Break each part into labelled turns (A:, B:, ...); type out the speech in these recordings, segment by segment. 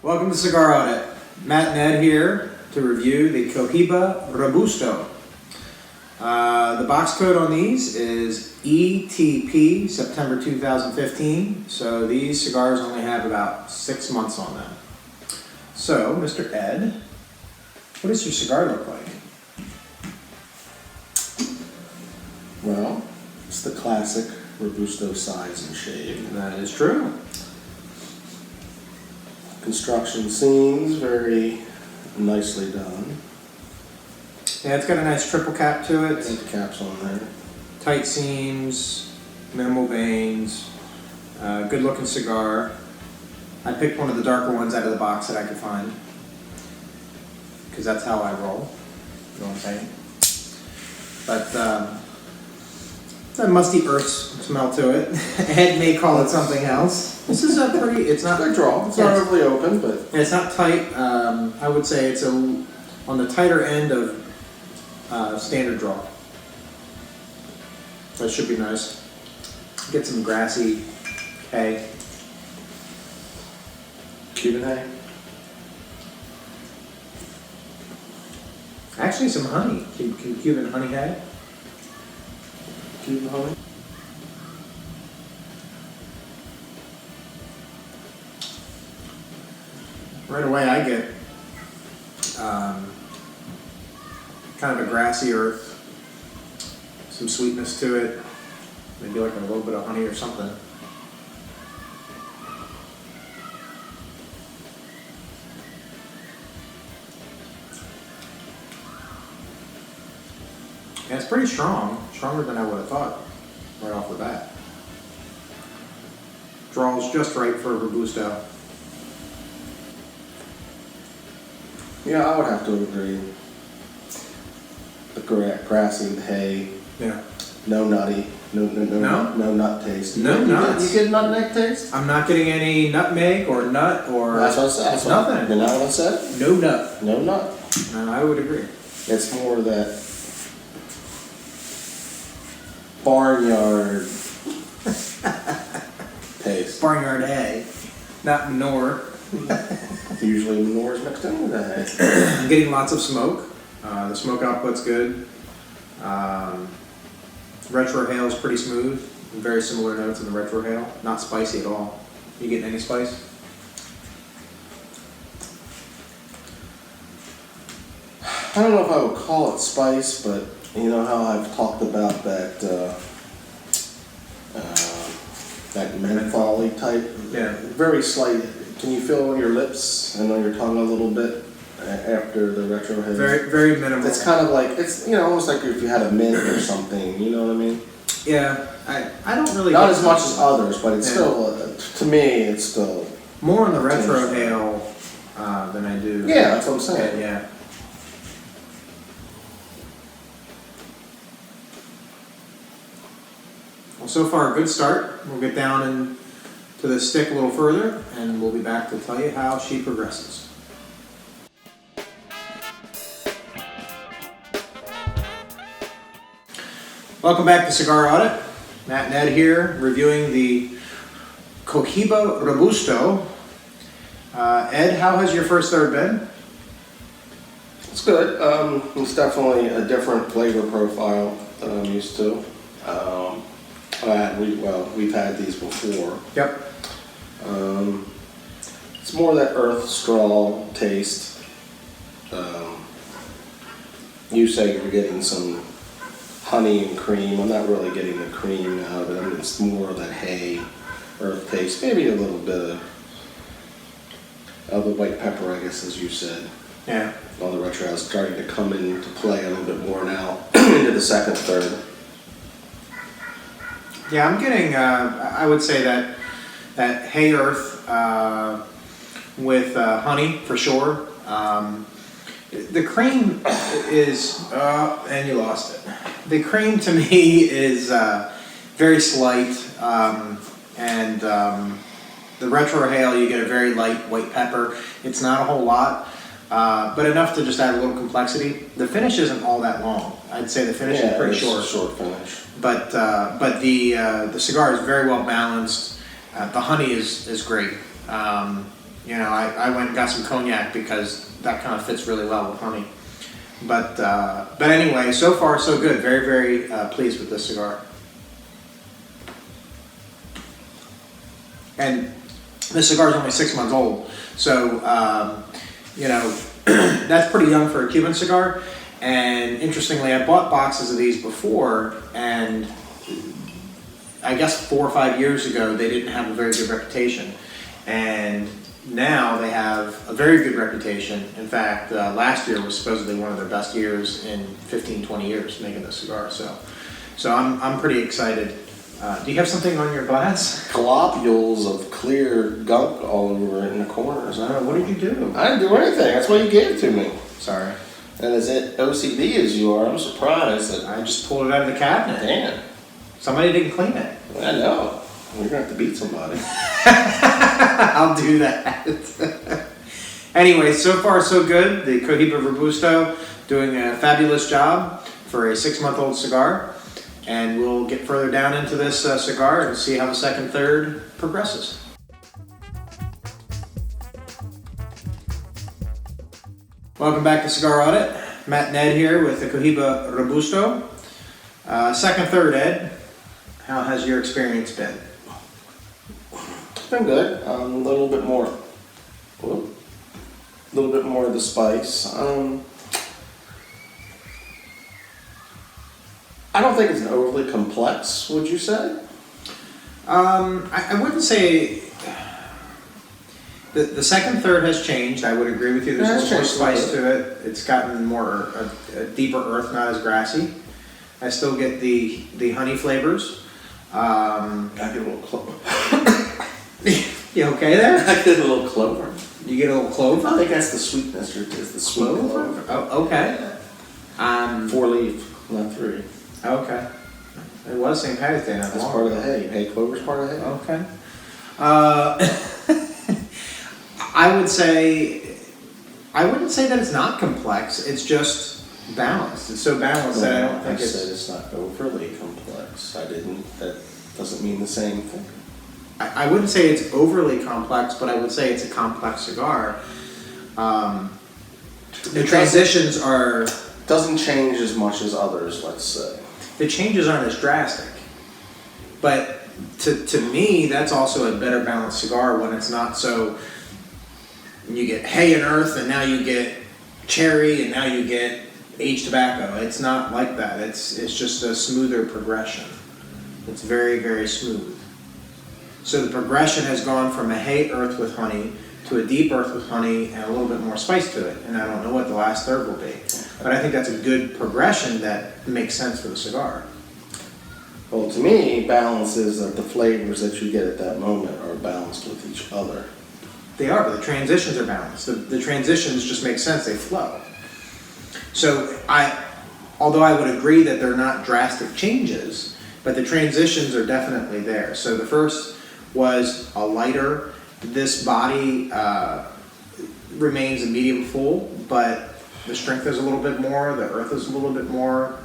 A: Welcome to Cigar Audit. Matt and Ed here to review the Cohiba Robusto. The box code on these is ETP September 2015, so these cigars only have about 6 months on them. So, Mr. Ed, what does your cigar look like?
B: Well, it's the classic Robusto size and shape.
A: That is true.
B: Construction seems very nicely done.
A: Yeah, it's got a nice triple cap to it.
B: 8 caps on there.
A: Tight seams, minimal veins, good looking cigar. I picked one of the darker ones out of the box that I could find, because that's how I roll, you know what I'm saying? But a musty earth smell to it. Ed may call it something else. This is a pretty, it's not
B: Good draw. It's not overly open, but
A: it's not tight. I would say it's on the tighter end of standard draw. That should be nice. Get some grassy hay.
B: Cuban hay.
A: Actually, some honey. Cuban honey hay.
B: Cuban honey.
A: Right away, I get kind of a grassy earth, some sweetness to it, maybe like a little bit of honey or something. And it's pretty strong, stronger than I would have thought right off the bat. Draws just right for a Robusto.
B: Yeah, I would have to agree. The grassy, the hay,
A: Yeah.
B: no nutty, no nut taste.
A: No nuts.
B: You get nutmeg taste?
A: I'm not getting any nutmeg or nut or
B: That's what I said.
A: it's nothing.
B: You know what I said?
A: No nut.
B: No nut.
A: And I would agree.
B: It's more that barnyard taste.
A: Barnyard hay, not manure.
B: Usually manure is mixed in with the hay.
A: I'm getting lots of smoke. The smoke output's good. Retro hail is pretty smooth. Very similar notes in the retro hail. Not spicy at all. You getting any spice?
B: I don't know if I would call it spice, but you know how I've talked about that that menthol-y type?
A: Yeah.
B: Very slight. Can you feel on your lips and on your tongue a little bit after the retro hail?
A: Very, very minimal.
B: It's kind of like, it's, you know, almost like if you had a mint or something, you know what I mean?
A: Yeah, I don't really.
B: Not
A: get
B: as much as others, but it's
A: Yeah.
B: still, to me, it's still.
A: more on the retro hail than I do.
B: Yeah, that's what I'm saying.
A: Yeah. Well, so far a good start. We'll get down into the stick a little further, and we'll be back to tell you how she progresses. Welcome back to Cigar Audit. Matt and Ed here, reviewing the Cohiba Robusto. Ed, how has your first third been?
B: It's good. It's definitely a different flavor profile than I'm used to. We've had these before.
A: Yep.
B: It's more that earth straw taste. You say you're getting some honey and cream. I'm not really getting the cream out of it. I mean, it's more of that hay, earth taste. Maybe a little bit of the white pepper, I guess, as you said.
A: Yeah.
B: All the retro is starting to come into play a little bit more now into the second, third.
A: Yeah, I'm getting, I would say that hay earth with honey for sure. The cream is, and you lost it. The cream to me is very slight, and the retro hail you get a very light white pepper. It's not a whole lot, but enough to just add a little complexity. The finish isn't all that long. I'd say the finish is pretty short.
B: It's a short finish.
A: But the cigar is very well balanced. The honey is great. I went and got some cognac because that kind of fits really well with honey. But anyway, so far so good. Very, very pleased with this cigar. And this cigar is only 6 months old, so that's pretty young for a Cuban cigar. And interestingly, I bought boxes of these before, and I guess 4 or 5 years ago they didn't have a very good reputation, and now they have a very good reputation. In fact, last year was supposedly one of their best years in 15-20 years making this cigar. So I'm pretty excited. Do you have something on your glass?
B: Globules of clear gunk all over it in the corners.
A: What did you do?
B: I didn't do anything. That's why you gave it to me.
A: Sorry.
B: And as OCD as you are, I'm surprised that
A: I just pulled it out of the cabinet.
B: Damn.
A: Somebody didn't clean it.
B: I know. We're gonna have to beat somebody.
A: I'll do that. Anyway, so far so good. The Cohiba Robusto doing a fabulous job for a 6-month-old cigar. And we'll get further down into this cigar and see how the second third progresses. Welcome back to Cigar Audit. Matt and Ed here with the Cohiba Robusto. Second third, Ed, how has your experience been?
B: It's been good. A little bit more of the spice. I don't think it's an overly complex, would you say?
A: I wouldn't say the second third has changed. I would agree with you. There's a little more spice to it. It's gotten more a deeper earth, not as grassy. I still get the honey flavors.
B: I get a little clover.
A: You okay there?
B: I get a little clover.
A: You get a little clover?
B: I think that's the sweetness, or is the sweet clover.
A: Oh, okay.
B: 4 leaf, not 3.
A: Okay. It was St. Patty's Day, not
B: That's
A: long
B: part of
A: ago.
B: the hay. Hay clover's part of the hay.
A: Okay. I wouldn't say that it's not complex. It's just balanced. It's so balanced that I don't think
B: it's not overly complex. That doesn't mean the same thing.
A: I wouldn't say it's overly complex, but I would say it's a complex cigar. The transitions are...
B: Doesn't change as much as others, let's say.
A: The changes aren't as drastic. But to me, that's also a better balanced cigar when it's not so... You get hay and earth, and now you get cherry, and now you get aged tobacco. It's not like that. It's just a smoother progression. It's very, very smooth. So the progression has gone from a hay earth with honey to a deep earth with honey and a little bit more spice to it. And I don't know what the last third will be. But I think that's a good progression that makes sense for the cigar.
B: Well, to me, balance is that the flavors that you get at that moment are balanced with each other.
A: They are, but the transitions are balanced. The transitions just make sense. They flow. So although I would agree that they're not drastic changes, but the transitions are definitely there. So the first was a lighter. This body remains a medium full, but the strength is a little bit more, the earth is a little bit more.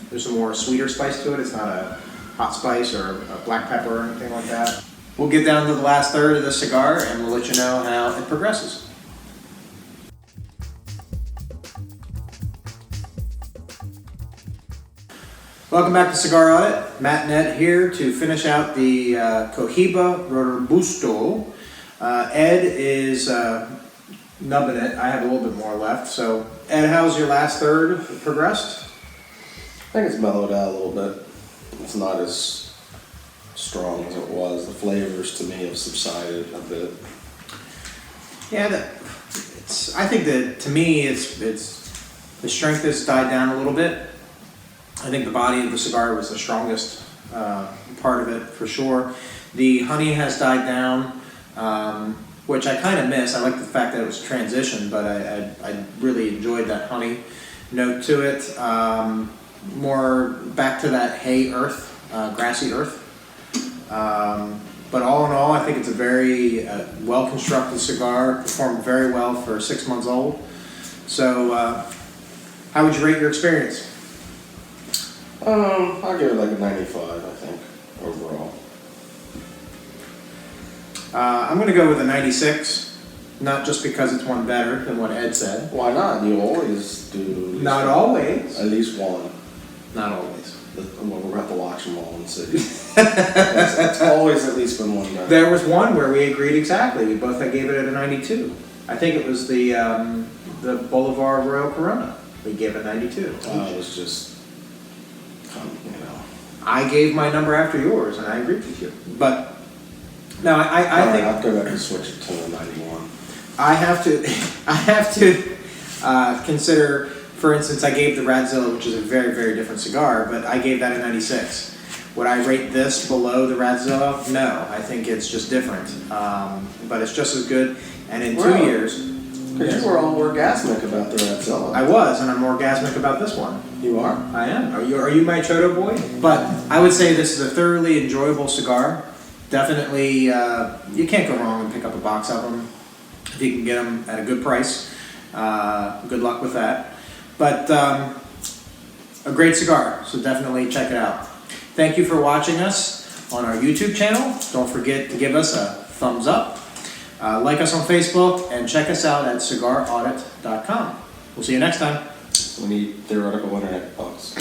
A: There's a more sweeter spice to it. It's not a hot spice or a black pepper or anything like that. We'll get down to the last third of the cigar and we'll let you know how it progresses. Welcome back to Cigar Audit. Matt and Ed here to finish out the Cohiba Robusto. Ed is nubbing it. I have a little bit more left. So, Ed, how's your last third progressed?
B: I think it's mellowed out a little bit. It's not as strong as it was. The flavors to me have subsided a bit.
A: Yeah, I think that to me, it's the strength has died down a little bit. I think the body of the cigar was the strongest part of it for sure. The honey has died down, which I kind of miss. I like the fact that it was transition, but I really enjoyed that honey note to it. More back to that hay earth, grassy earth. But all in all, I think it's a very well-constructed cigar, performed very well for 6 months old. So, how would you rate your experience?
B: I'll give it like a 95, I think, overall.
A: I'm going to go with a 96, not just because it's one better than what Ed said.
B: Why not? You always do. At least
A: Not always.
B: At least one.
A: Not always.
B: Well, we're at the watch them all and see. It's always at least been one better.
A: There was one where we agreed exactly. We both gave it a 92. I think it was the Boulevard Royal Corona. We gave it 92.
B: It was just, you know.
A: I gave my number after yours, and I agreed with you. But no, I
B: All right,
A: think
B: I'll go back and switch it to a 91.
A: I have to consider. For instance, I gave the Radzilla, which is a very, very different cigar, but I gave that a 96. Would I rate this below the Radzilla? No, I think it's just different. But it's just as good. And in 2
B: Really?
A: years...
B: Because you were all orgasmic about the Radzilla.
A: I was, and I'm orgasmic about this one.
B: You are?
A: I am. Are you my Choto boy? But I would say this is a thoroughly enjoyable cigar. Definitely, you can't go wrong and pick up a box of them if you can get them at a good price. Good luck with that. But a great cigar, so definitely check it out. Thank you for watching us on our YouTube channel. Don't forget to give us a thumbs up. Like us on Facebook, and check us out at cigaraudit.com. We'll see you next time.
B: We need theoretical internet bugs.